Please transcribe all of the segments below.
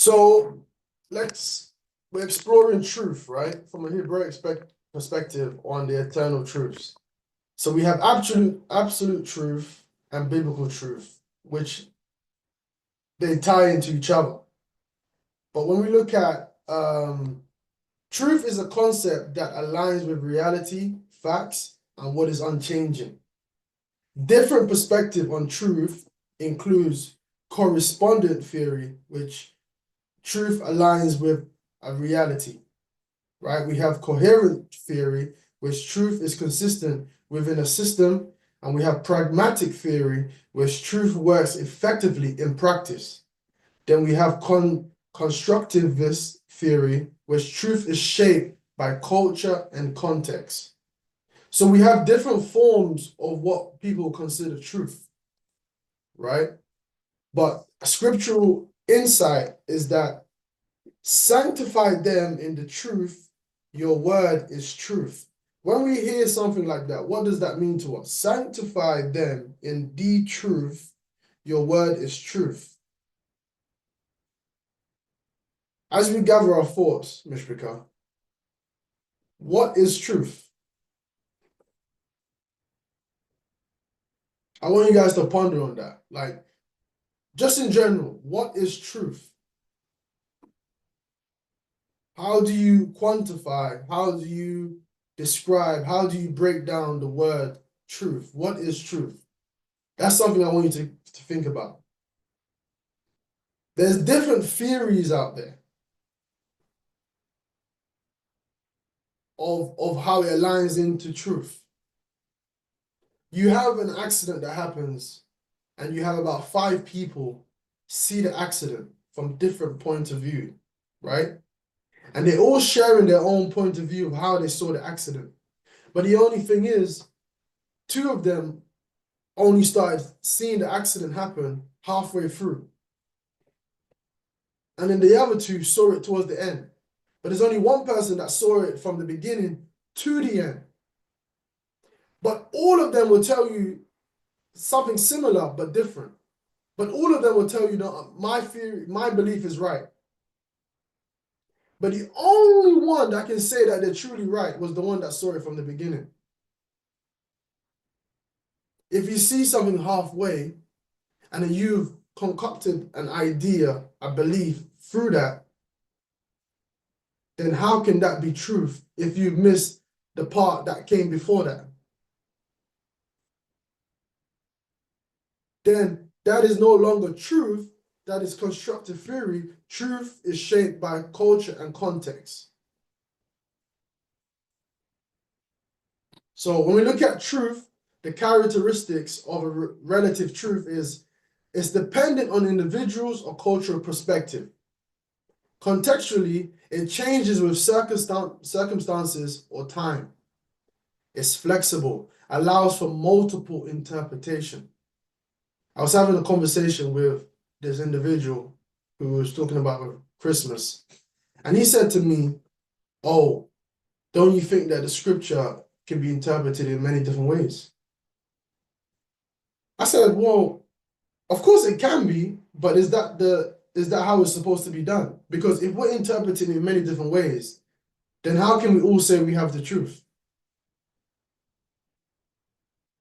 So we're exploring truth, right? From a Hebraic perspective on the eternal truths. So we have absolute truth and biblical truth, which they tie into each other. But when we look at truth is a concept that aligns with reality, facts, and what is unchanging. Different perspective on truth includes correspondent theory, which truth aligns with a reality, right? We have coherent theory, which truth is consistent within a system, and we have pragmatic theory, which truth works effectively in practice. Then we have constructivist theory, which truth is shaped by culture and context. So we have different forms of what people consider truth, right? But scriptural insight is that sanctify them in the truth, your word is truth. When we hear something like that, what does that mean to us? Sanctify them in the truth, your word is truth. As we gather our thoughts, Mishpika, what is truth? I want you guys to ponder on that. Like, just in general, what is truth? How do you quantify? How do you describe? How do you break down the word truth? What is truth? That's something I want you to think about. There's different theories out there of how it aligns into truth. You have an accident that happens, and you have about 5 people see the accident from different points of view, right? And they're all sharing their own point of view of how they saw the accident. But the only thing is, 2 of them only started seeing the accident happen halfway through. And then the other 2 saw it towards the end. But there's only one person that saw it from the beginning to the end. But all of them will tell you something similar but different. But all of them will tell you, no, my theory, my belief is right. But the only one that can say that they're truly right was the one that saw it from the beginning. If you see something halfway and then you've concocted an idea, a belief through that, then how can that be truth if you've missed the part that came before that? Then that is no longer truth, that is constructive theory. Truth is shaped by culture and context. So when we look at truth, the characteristics of a relative truth is it's dependent on individuals or cultural perspective. Contextually, it changes with circumstances or time. It's flexible, allows for multiple interpretation. I was having a conversation with this individual who was talking about Christmas, and he said to me, "Oh, don't you think that the scripture can be interpreted in many different ways?" I said, "Well, of course it can be, but is that how it's supposed to be done? Because if we're interpreting in many different ways, then how can we all say we have the truth?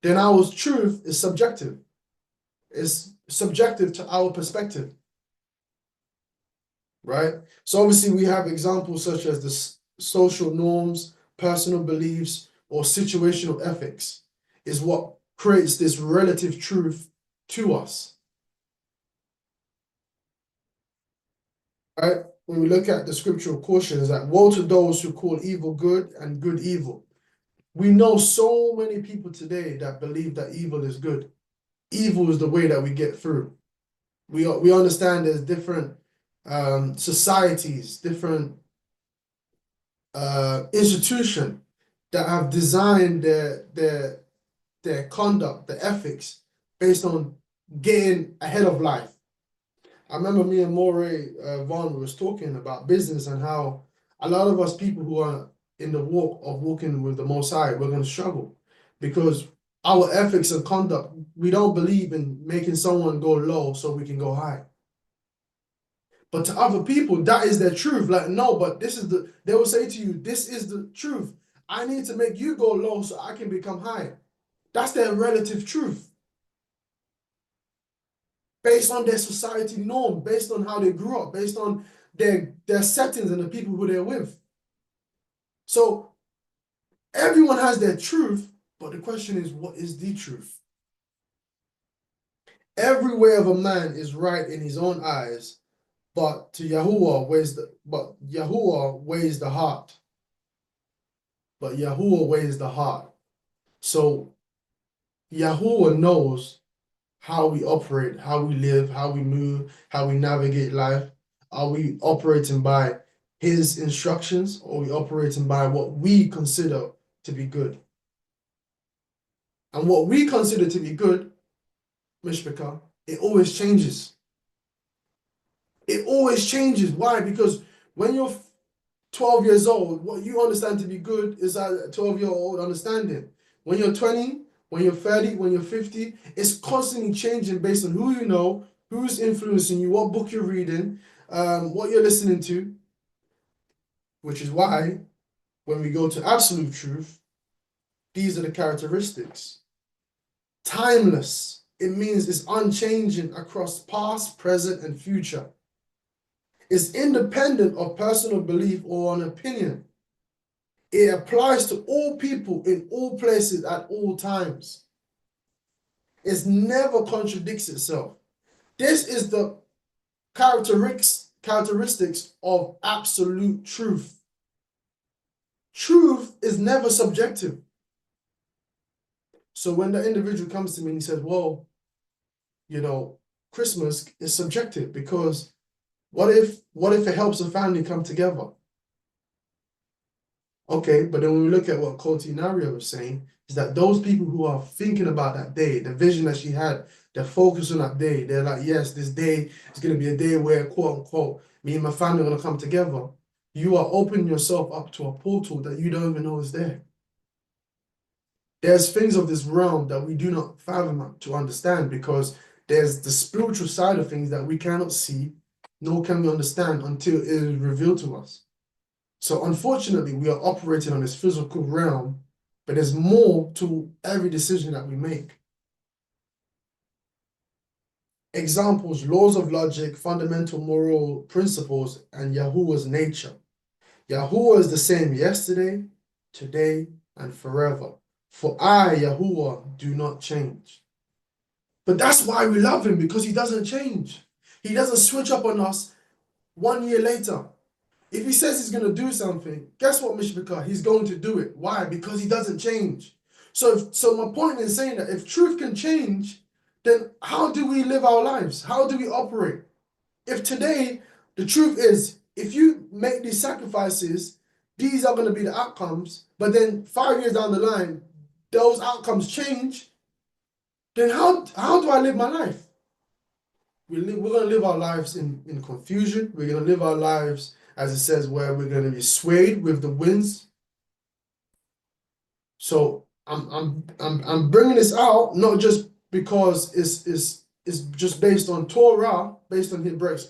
Then our truth is subjective. It's subjective to our perspective, right? So obviously we have examples such as the social norms, personal beliefs, or situational ethics is what creates this relative truth to us, right? When we look at the scriptural cautions that woe to those who call evil good and good evil. We know so many people today that believe that evil is good. Evil is the way that we get through. We understand there's different societies, different institutions that have designed their conduct, the ethics, based on getting ahead of life. I remember me and Moray Vaughn was talking about business and how a lot of us people who are in the walk of walking with the Most High, we're going to struggle because our ethics and conduct, we don't believe in making someone go low so we can go high. But to other people, that is their truth. Like, no, but they will say to you, this is the truth. I need to make you go low so I can become high. That's their relative truth. Based on their society norm, based on how they grew up, based on their settings and the people who they're with. So everyone has their truth, but the question is, what is the truth? Every way of a man is right in his own eyes, but Yahuwah weighs the heart. But Yahuwah weighs the heart. So Yahuwah knows how we operate, how we live, how we move, how we navigate life. Are we operating by his instructions, or are we operating by what we consider to be good? And what we consider to be good, Mishpika, it always changes. It always changes. Why? Because when you're 12 years old, what you understand to be good is a 12-year-old understanding. When you're 20, when you're 30, when you're 50, it's constantly changing based on who you know, who's influencing you, what book you're reading, what you're listening to. Which is why when we go to absolute truth, these are the characteristics. Timeless. It means it's unchanging across past, present, and future. It's independent of personal belief or an opinion. It applies to all people in all places at all times. It never contradicts itself. This is the characteristics of absolute truth. Truth is never subjective. So when the individual comes to me and he says, well, Christmas is subjective because what if it helps a family come together? Okay, but then when we look at what Koti Naria was saying, is that those people who are thinking about that day, the vision that she had, they're focused on that day. They're like, yes, this day is going to be a day where, quote unquote, me and my family are going to come together. You are opening yourself up to a portal that you don't even know is there. There's things of this realm that we do not fathom to understand, because there's the spiritual side of things that we cannot see, nor can we understand until it is revealed to us. So unfortunately, we are operating on this physical realm, but there's more to every decision that we make. Examples: laws of logic, fundamental moral principles, and Yahuwah's nature. Yahuwah is the same yesterday, today, and forever. For I, Yahuwah, do not change. But that's why we love him, because he doesn't change. He doesn't switch up on us 1 year later. If he says he's going to do something, guess what, Mishpika? He's going to do it. Why? Because he doesn't change. So my point in saying that if truth can change, then how do we live our lives? How do we operate? If today the truth is, if you make these sacrifices, these are going to be the outcomes, but then 5 years down the line, those outcomes change, then how do I live my life? We're going to live our lives in confusion. We're going to live our lives, as it says, where we're going to be swayed with the winds. So I'm bringing this out not just because it's just based on Torah, based on Hebraic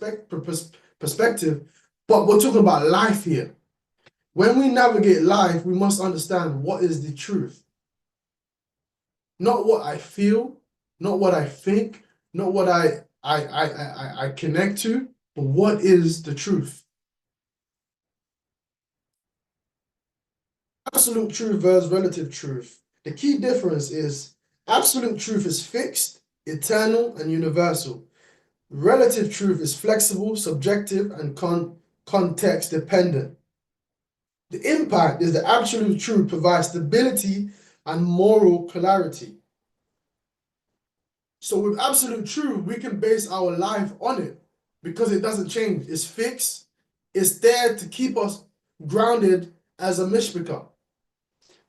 perspective, but we're talking about life here. When we navigate life, we must understand what is the truth. Not what I feel, not what I think, not what I connect to, but what is the truth? Absolute truth versus relative truth. The key difference is absolute truth is fixed, eternal, and universal. Relative truth is flexible, subjective, and context dependent. The impact is the absolute truth provides stability and moral clarity. So with absolute truth, we can base our life on it because it doesn't change. It's fixed. It's there to keep us grounded as a mishpika.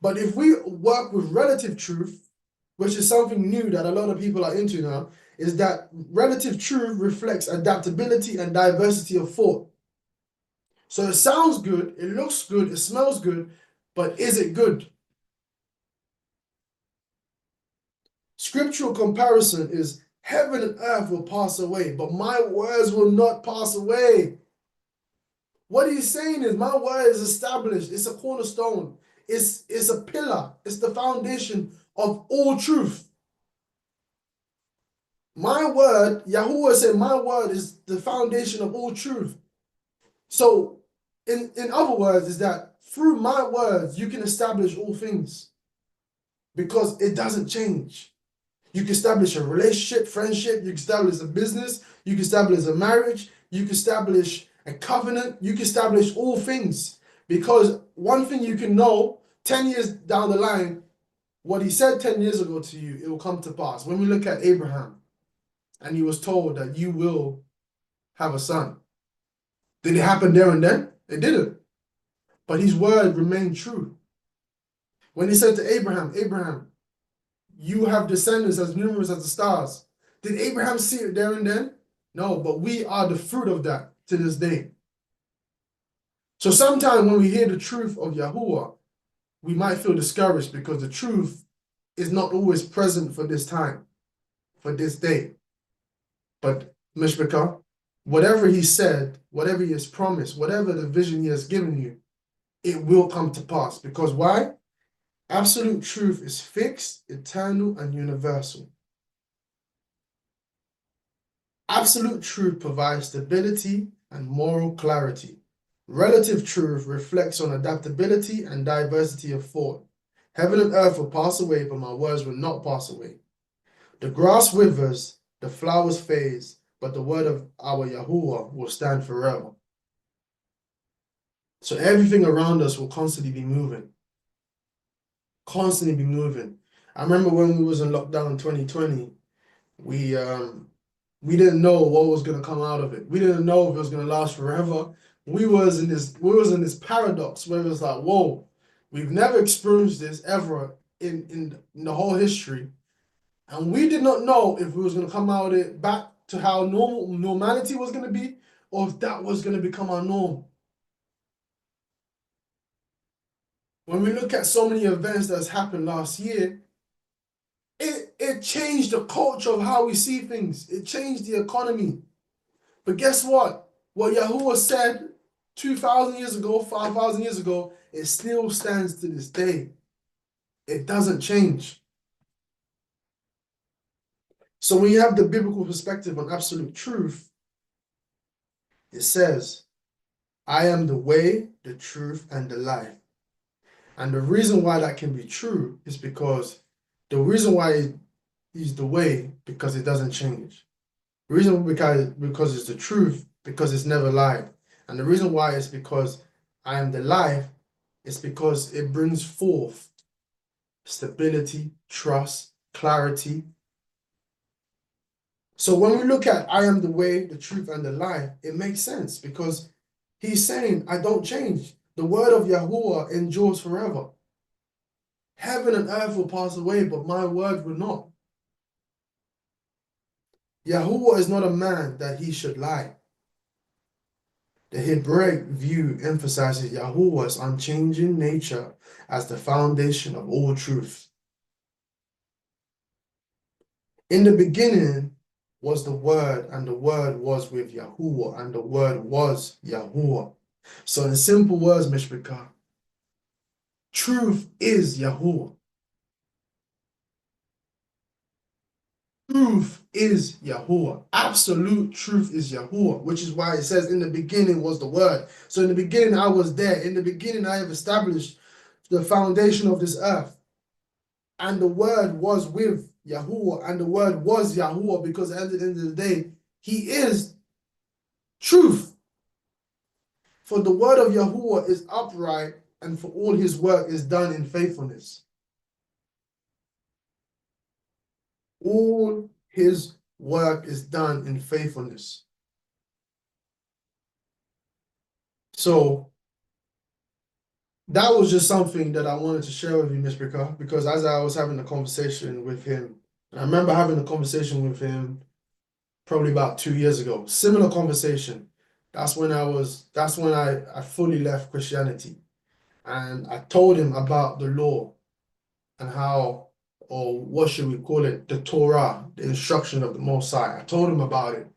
But if we work with relative truth, which is something new that a lot of people are into now, is that relative truth reflects adaptability and diversity of thought. So it sounds good, it looks good, it smells good, but is it good? Scriptural comparison is Heaven and earth will pass away, but my words will not pass away. What he's saying is, my word is established. It's a cornerstone. It's a pillar. It's the foundation of all truth. My word, Yahuwah said, my word is the foundation of all truth. So, in other words, is that through my words, you can establish all things because it doesn't change. You can establish a relationship, friendship, you can establish a business, you can establish a marriage, you can establish a covenant, you can establish all things. Because one thing you can know, 10 years down the line, what he said 10 years ago to you, it will come to pass. When we look at Abraham, and he was told that you will have a son. Did it happen there and then? It didn't. But his word remained true. When he said to Abraham, Abraham, you have descendants as numerous as the stars. Did Abraham see it there and then? No, but we are the fruit of that to this day. So sometimes when we hear the truth of Yahuwah, we might feel discouraged because the truth is not always present for this time, for this day. But Mishbeka, whatever he said, whatever he has promised, whatever the vision he has given you, it will come to pass. Because why? Absolute truth is fixed, eternal, and universal. Absolute truth provides stability and moral clarity. Relative truth reflects on adaptability and diversity of thought. Heaven and earth will pass away, but my words will not pass away. The grass withers, the flowers fade, but the word of our Yahuwah will stand forever. So everything around us will constantly be moving. Constantly be moving. I remember when we was in lockdown in 2020, we didn't know what was gonna come out of it. We didn't know if it was gonna last forever. We was in this paradox where it was like, whoa, we've never experienced this ever in the whole history. And we did not know if we was gonna come out of it back to how normality was gonna be, or if that was gonna become our norm. When we look at so many events that's happened last year, it changed the culture of how we see things. It changed the economy. But guess what? What Yahuwah said 2,000 years ago, 5,000 years ago, it still stands to this day. It doesn't change. So when you have the biblical perspective on absolute truth, it says, I am the way, the truth, and the life. And the reason why that can be true is because the reason why he's the way, because it doesn't change. The reason because it's the truth, because it's never lied. And the reason why is because I am the life, is because it brings forth stability, trust, clarity. So when we look at I am the way, the truth, and the life, it makes sense because he's saying, I don't change. The word of Yahuwah endures forever. Heaven and earth will pass away, but my word will not. Yahuwah is not a man that he should lie. The Hebraic view emphasizes Yahuwah's unchanging nature as the foundation of all truth. In the beginning was the Word, and the Word was with Yahuwah, and the Word was Yahuwah. So in simple words, Mishpikah, truth is Yahuwah. Truth is Yahuwah. Absolute truth is Yahuwah, which is why it says in the beginning was the Word. So in the beginning I was there. In the beginning I have established the foundation of this earth. And the Word was with Yahuwah, and the Word was Yahuwah, because at the end of the day, He is truth. For the word of Yahuwah is upright, and for all His work is done in faithfulness. All His work is done in faithfulness. So that was just something that I wanted to share with you, Miss Bika, because as I was having a conversation with him, and I remember having a conversation with him probably about 2 years ago, similar conversation. That's when I fully left Christianity. And I told him about the law and how or what should we call it, the Torah, the instruction of the Most High. I told him about it,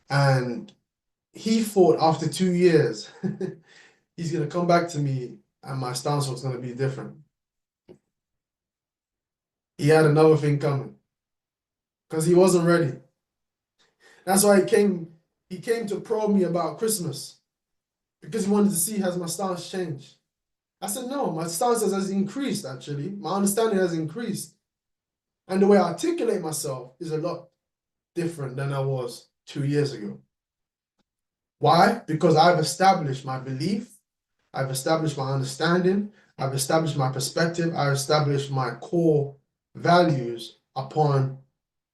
and he thought after 2 years he's gonna come back to me and my stance was gonna be different. He had another thing coming because he wasn't ready. That's why he came to probe me about Christmas because he wanted to see has my stance changed. I said, no, my stance has increased, actually. My understanding has increased. And the way I articulate myself is a lot different than I was 2 years ago. Why? Because I've established my belief, I've established my understanding, I've established my perspective, I've established my core values upon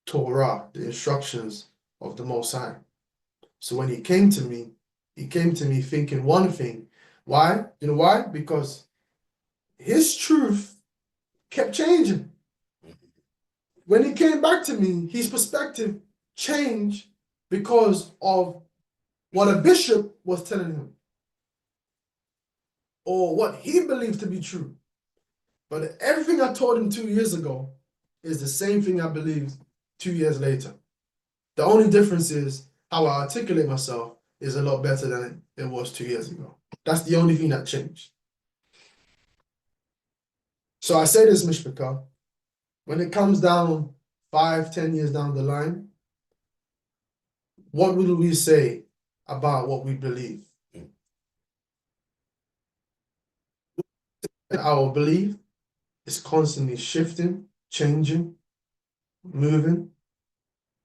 Torah, the instructions of the Most High. So when he came to me thinking one thing. Why? You know why? Because his truth kept changing. When he came back to me, his perspective changed because of what a bishop was telling him or what he believed to be true. But everything I told him 2 years ago is the same thing I believed 2 years later. The only difference is how I articulate myself is a lot better than it was 2 years ago. That's the only thing that changed. So I say this, Mishpika, when it comes down 5, 10 years down the line, what will we say about what we believe? Our belief is constantly shifting, changing, moving,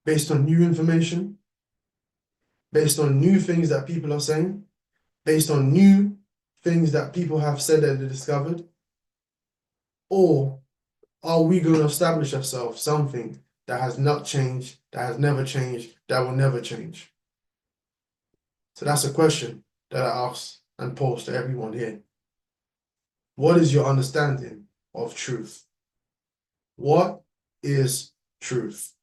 based on new information, based on new things that people are saying, based on new things that people have said that they discovered? Or are we going to establish ourselves something that has not changed, that has never changed, that will never change? So that's a question that I ask and pose to everyone here. What is your understanding of truth? What is truth?